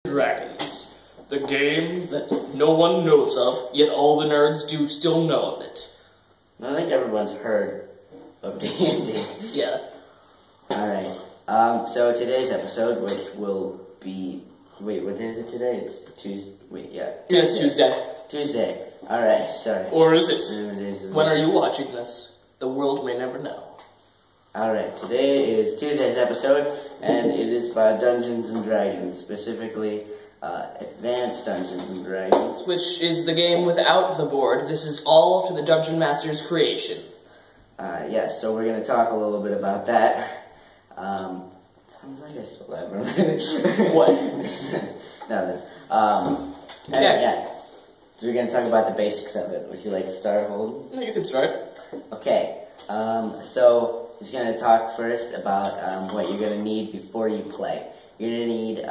Dragons, the game that no one knows of, yet all the nerds do still know of it. I think everyone's heard of D&D. Yeah. Alright, so today's episode, which will be... Wait, what day is it today? It's Tuesday. Wait, yeah. It's Tuesday. Tuesday. Alright, sorry. Or is it? When are you watching this? The world may never know. Alright, today is Tuesday's episode, and it is about Dungeons & Dragons, specifically Advanced Dungeons & Dragons. Which is the game without the board. This is all to the Dungeon Master's creation. Yes, so we're going to talk a little bit about that. Sounds like I still have What? Nothing. Okay. Yeah. So we're going to talk about the basics of it. Would you like to start, Holden? No, you can start. Okay. So he's going to talk first about what you're going to need before you play. You're going to need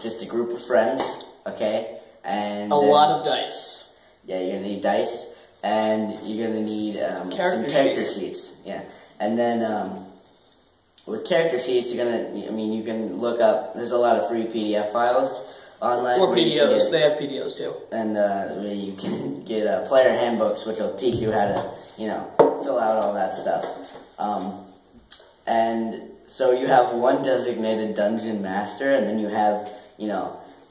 just a group of friends, okay? And a lot of dice. Yeah, you're going to need dice, and you're going to need some character sheets. Yeah. And then with character sheets, you're going to, you can look up, there's a lot of free PDF files online. Or PDOs, they have PDOs too. And you can get player handbooks, which will teach you how to, fill out all that stuff. And so you have one designated dungeon master, and then you have,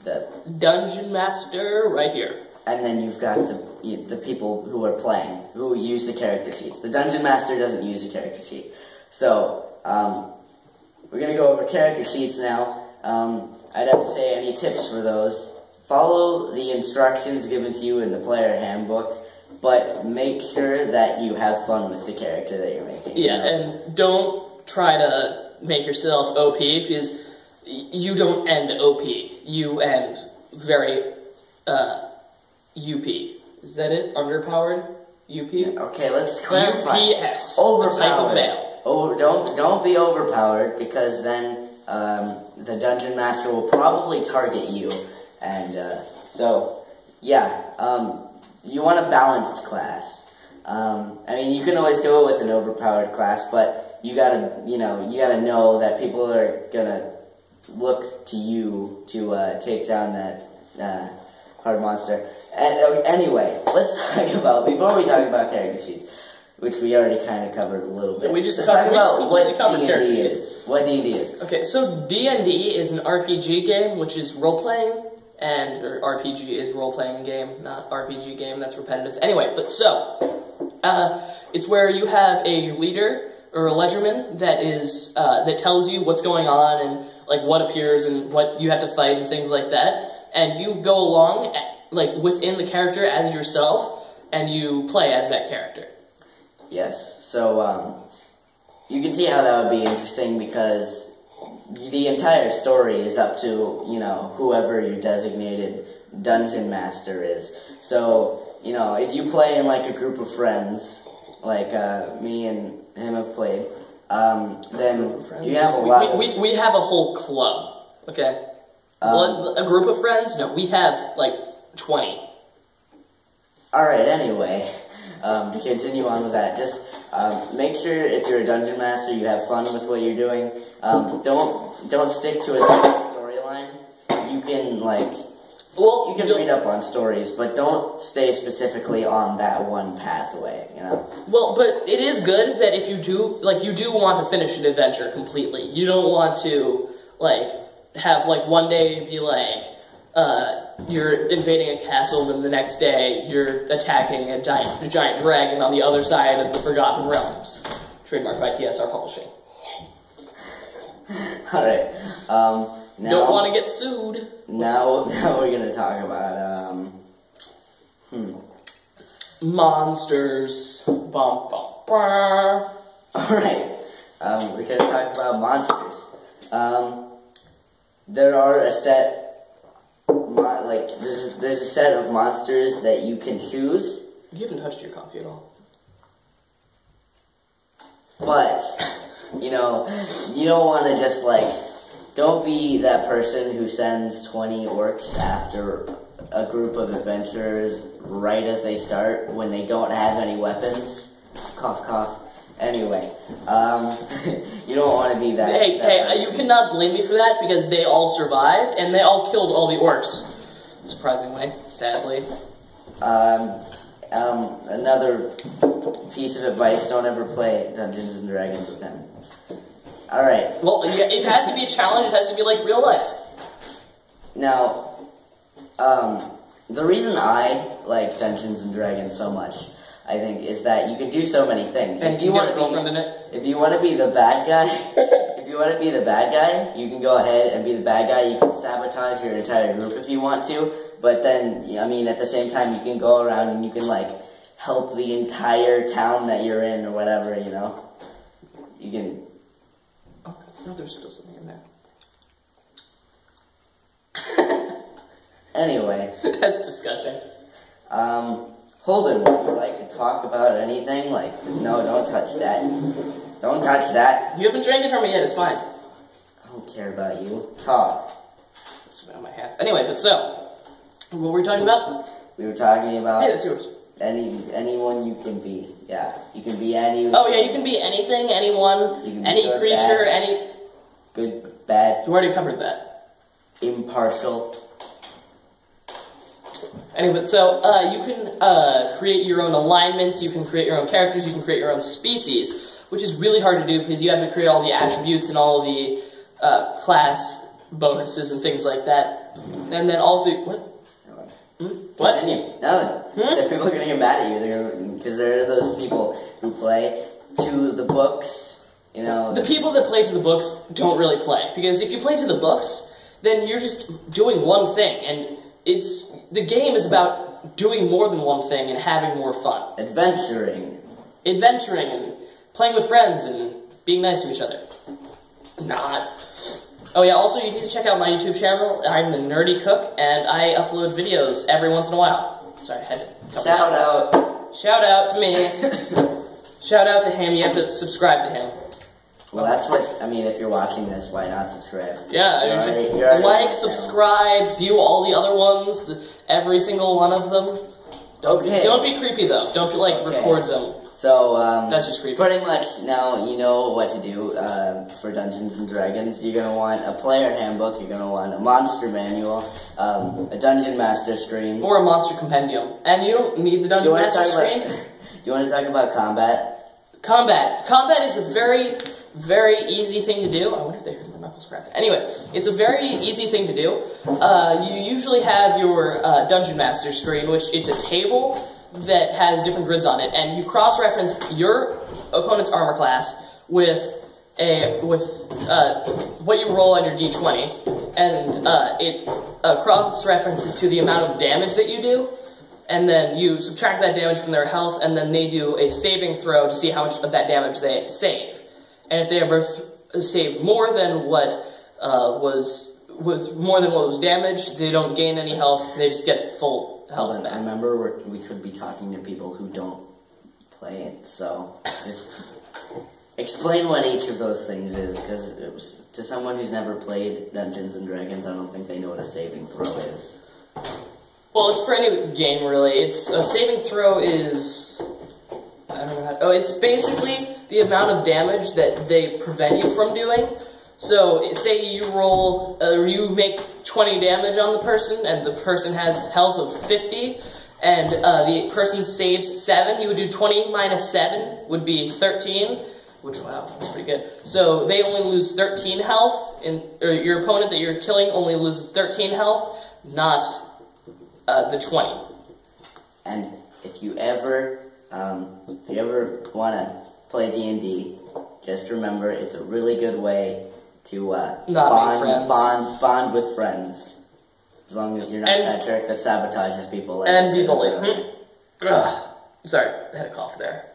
the... Dungeon master right here. And then you've got the people who are playing, who use the character sheets. The dungeon master doesn't use a character sheet. So, we're going to go over character sheets now. I'd have to say any tips for those. Follow the instructions given to you in the player handbook, but make sure that you have fun with the character that you're making. Yeah, and don't try to make yourself OP, because you don't end OP. You end very, UP. Is that it? Underpowered? UP? Okay, let's clarify. UPS. Overpowered. The type of male. Oh, don't be overpowered, because then the dungeon master will probably target you. And you want a balanced class. You can always go with an overpowered class, but you gotta know that people are gonna look to you to take down that hard monster. Anyway, let's talk about, before we talk about character sheets, which we already kind of covered a little bit. Let's talk about what D&D is. What D&D is. Okay, so D&D is an RPG game, which is role-playing, or RPG is role-playing game, not RPG game, that's repetitive. Anyway, it's where you have a leader, or a ledgerman, that tells you what's going on, and, what appears, and what you have to fight, and things like that, and you go along, within the character as yourself, and you play as that character. Yes, so, you can see how that would be interesting, because the entire story is up to, whoever your designated dungeon master is. So, if you play in, a group of friends, me and him have played, then you have a lot we have a whole club, okay? A group of friends? No, we have, 20. Alright, anyway, to continue on with that, just make sure if you're a dungeon master you have fun with what you're doing. Don't stick to a certain storyline. You can, you can read up on stories, but don't stay specifically on that one pathway, Well, but it is good that if you do, you do want to finish an adventure completely. You don't want to, have, one day be you're invading a castle, and the next day you're attacking a giant dragon on the other side of the Forgotten Realms. Trademarked by TSR Publishing. Alright, now... Don't want to get sued. Now we're going to talk about, monsters. Bum, bum, bum. Alright, we're going to talk about monsters. There are a set... there's a set of monsters that you can choose. You haven't touched your coffee at all. But, you don't want to just, don't be that person who sends 20 orcs after a group of adventurers right as they start when they don't have any weapons. Cough, cough. Anyway, you don't want to be that. Hey, you cannot blame me for that because they all survived and they all killed all the orcs. Surprisingly, sadly. Another piece of advice: don't ever play Dungeons and Dragons with them. All right. Well, it has to be a challenge. It has to be like real life. Now, the reason I like Dungeons and Dragons so much, I think, is that you can do so many things. And if you want a girlfriend in it. If you want to be the bad guy, you can go ahead and be the bad guy. You can sabotage your entire group if you want to. But then, I mean, at the same time, you can go around and you can like help the entire town that you're in or whatever. You know, you can. Oh, no, there's still something in there. Anyway. That's disgusting. Holden, would you like to talk about anything? Like, no, don't touch that. Don't touch that. You haven't drank it from me yet, it's fine. I don't care about you. Talk. It's on my hand. Anyway, but so, what were we talking about? We were talking about... Hey, that's yours. Anyone you can be. Yeah, you can be any... Oh, yeah, you can be anything, anyone, any good, creature, bad, any... Good, bad. You already covered that. Impartial. Anyway, so, you can create your own alignments, you can create your own characters, you can create your own species, which is really hard to do because you have to create all the attributes and all the class bonuses and things like that. And then also... What? What? Continue. No. So people are going to get mad at you because there are those people who play to the books, you know... The people that play to the books don't really play, because if you play to the books, then you're just doing one thing, and the game is about doing more than one thing and having more fun. Adventuring and playing with friends and being nice to each other. Not. Oh yeah, also you need to check out my YouTube channel. I'm the Nerdy Cook, and I upload videos every once in a while. Sorry, I had to cover Shout that. out. Shout out to me. Shout out to him. You have to subscribe to him. Well, that's what, I mean, if you're watching this, why not subscribe? Yeah, you're already like, subscribe, view all the other ones, every single one of them. Okay. Don't be creepy, though. Don't be, like, record them. So, that's just creepy. Pretty much now you know what to do for Dungeons and Dragons. You're going to want a player handbook, you're going to want a monster manual, a dungeon master screen. Or a monster compendium. And you don't need the dungeon master screen. Do you want to talk about combat? Combat is a very, very easy thing to do. I wonder if they heard my knuckles crack. Anyway, it's a very easy thing to do. You usually have your dungeon master screen, which it's a table that has different grids on it, and you cross-reference your opponent's armor class with what you roll on your d20, and it cross-references to the amount of damage that you do, and then you subtract that damage from their health, and then they do a saving throw to see how much of that damage they save. And if they ever save more than what was damaged, they don't gain any health. They just get full health back. I remember we could be talking to people who don't play it, so just explain what each of those things is, because to someone who's never played Dungeons and Dragons, I don't think they know what a saving throw is. Well, it's for any game, really. It's a saving throw is... I don't know how... Oh, it's basically the amount of damage that they prevent you from doing. So, say you roll... you make 20 damage on the person, and the person has health of 50, and the person saves 7. You would do 20 minus 7 would be 13, which, wow, that's pretty good. So, they only lose 13 health, or your opponent that you're killing only loses 13 health, not the 20. And if you ever want to play D&D, just remember it's a really good way to bond with friends. As long as you're not that jerk that sabotages people. Like and be bullied. Sorry, I had a cough there.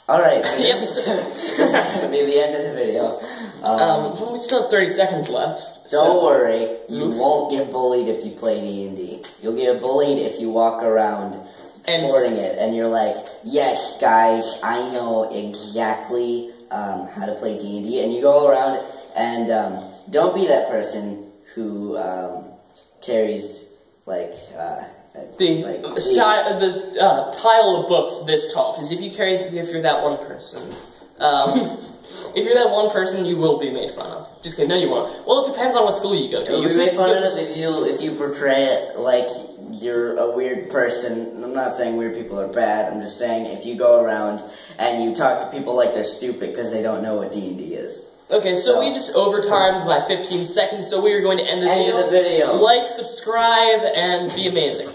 Alright, so this is going to be the end of the video. We still have 30 seconds left. Don't worry, you won't get bullied if you play D&D. You'll get bullied if you walk around sporting it, and you're like, yes, guys, I know exactly how to play D&D, and you go around, and don't be that person who carries, like, a The Like, the pile of books this tall, because if you're that one person, if you're that one person, you will be made fun of. Just kidding, no you won't. Well, it depends on what school you go to. You'll be made fun of if you portray it like you're a weird person. I'm not saying weird people are bad, I'm just saying if you go around and you talk to people like they're stupid because they don't know what D&D is. Okay, so we just overtimed by 15 seconds, so we are going to end the video. Like, subscribe, and be amazing.